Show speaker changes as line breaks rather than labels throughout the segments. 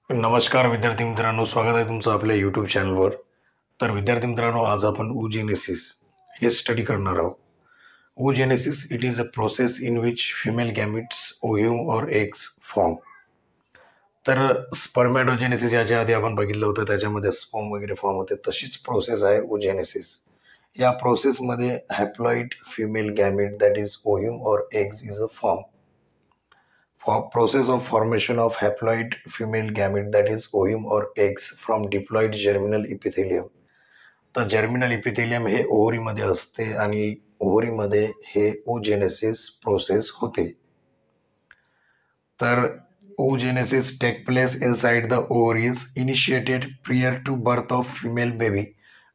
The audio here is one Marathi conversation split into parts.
नमस्कार विद्यार्थी मित्रांनो, स्वागत आहे तुमचं आपल्या यूट्यूब चॅनलवर. तर विद्यार्थी मित्रांनो, आज आपण oogenesis हे स्टडी करणार आहोत. oogenesis it is a process in which female gametes ovum or eggs form. तर स्पर्मॅटोजेनेसिस याच्या आधी आपण बघितलं होतं, त्याच्यामध्ये स्पर्म वगैरे फॉर्म होते. तशीच प्रोसेस आहे oogenesis. या प्रोसेसमध्ये haploid female गॅमिट that is ओव्ह्यूम or eggs is a form. Process of formation of haploid female gamete that is ovum or eggs from diploid germinal epithelium. तर जर्मिनल इपिथेलियम हे ओव्हरीमध्ये असते आणि ओव्हरीमध्ये हे oogenesis प्रोसेस होते. तर oogenesis take place inside the ovaries initiated prior to birth of female baby.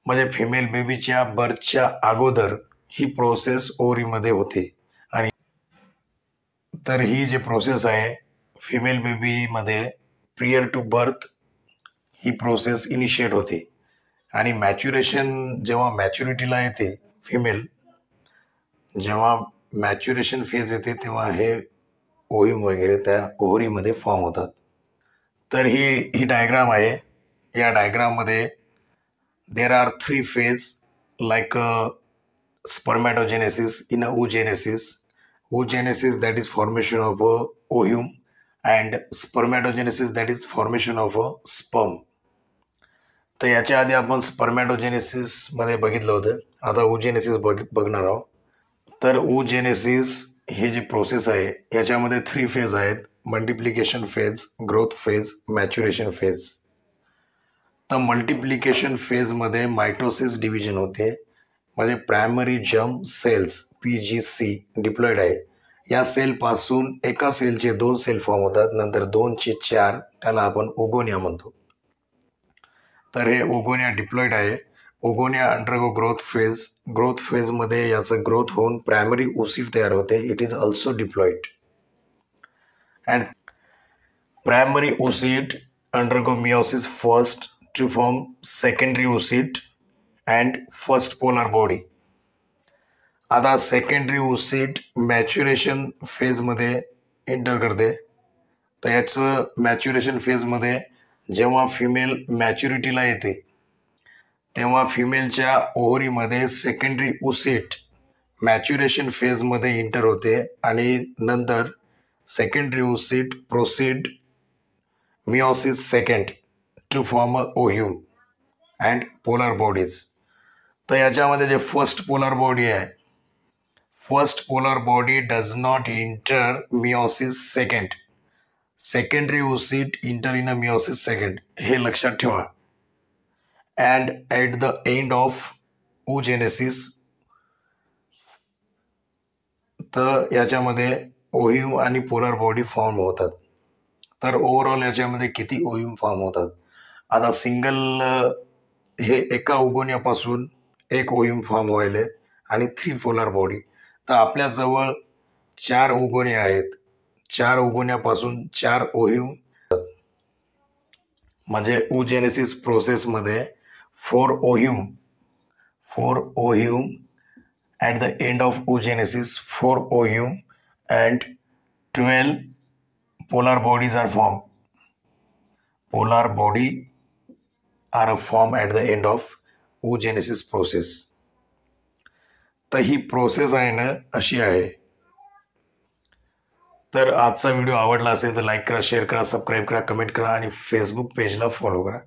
म्हणजे फिमेल बेबीच्या बर्थच्या अगोदर ही प्रोसेस ओव्हरीमध्ये होते. आणि तर ही जी प्रोसेस आहे फिमेल बेबीमध्ये प्रियर टू बर्थ ही प्रोसेस इनिशिएट होते. आणि मॅच्युरेशन जेव्हा मॅच्युरिटीला येते फिमेल, जेव्हा मॅच्युरेशन फेज येते तेव्हा हे ओव्ह्यूम वगैरे त्या ओव्हरीमध्ये फॉर्म होतात. तर ही डायग्राम आहे. या डायग्राममध्ये there are 3 phase like spermatogenesis in a oogenesis. Oogenesis that is formation of a ovum and spermatogenesis that is formation of a sperm. तर याच्या आधी आपण स्पर्मॅटोजेनेसिस मध्ये बघितलं होतं. आता oogenesis बघणार आहोत. तर oogenesis हे जे प्रोसेस आहे याच्यामध्ये 3 फेज आहेत: multiplication phase, growth phase, maturation phase. तर मल्टिप्लिकेशन फेज मध्ये मायटोसिस डिव्हिजन होते. म्हणजे primary germ cells PGC diploid आहे. या सेल पासून एका सेलचे 2 सेल फॉर्म होतात, नंतर 2 चे 4, त्याला आपण ओगोनिया म्हणतो. तर हे ओगोनिया डिप्लॉइड आहे. Oogonia undergo growth phase. Growth phase मध्ये याचं ग्रोथ होऊन प्रायमरी ओसीड तयार होते. It is also diploid. And primary oocyte undergo meiosis first to form secondary oocyte and first polar body. आता सेकंडरी ओसीड मॅच्युरेशन फेजमध्ये एंटर करते. तर याचं मॅच्युरेशन फेजमध्ये जेव्हा फिमेल मॅच्युरिटीला येते तेव्हा फिमेलच्या ओव्हरीमध्ये सेकंडरी ओसीड मॅच्युरेशन फेजमध्ये एंटर होते आणि नंतर secondary oocyte proceed meiosis second to form a ovum and polar bodies. तर याच्यामध्ये जे फर्स्ट पोलर बॉडी आहे, first polar body does not enter meiosis second. Secondary oocyte enter in a meiosis second, हे लक्षात ठेवा. And at the end of oogenesis तर याच्यामध्ये ओव्ह्यूम आणि पोलर बॉडी फॉर्म होतात. तर ओव्हरऑल याच्यामध्ये किती ओव्ह्यूम फॉर्म होतात? आता सिंगल हे एका ओगोनियापासून एक ओव्ह्यूम फॉर्म व्हायले आणि 3 पोलर बॉडी. तर आपल्याजवळ 4 ओगोनिया आहेत. 4 ओगोनियापासून 4 ओव्ह्यूम. म्हणजे oogenesis प्रोसेसमध्ये 4 ओव्ह्यूम at the end of oogenesis, 4 ovum and 12 polar bodies are formed. Polar body are formed at the end of oogenesis process. तर ही प्रोसेस आहे ना अशी आहे. तर आजचा व्हिडिओ आवडला असेल तर लाईक करा, शेअर करा, सबस्क्राईब करा, कमेंट करा आणि फेसबुक पेजला फॉलो करा.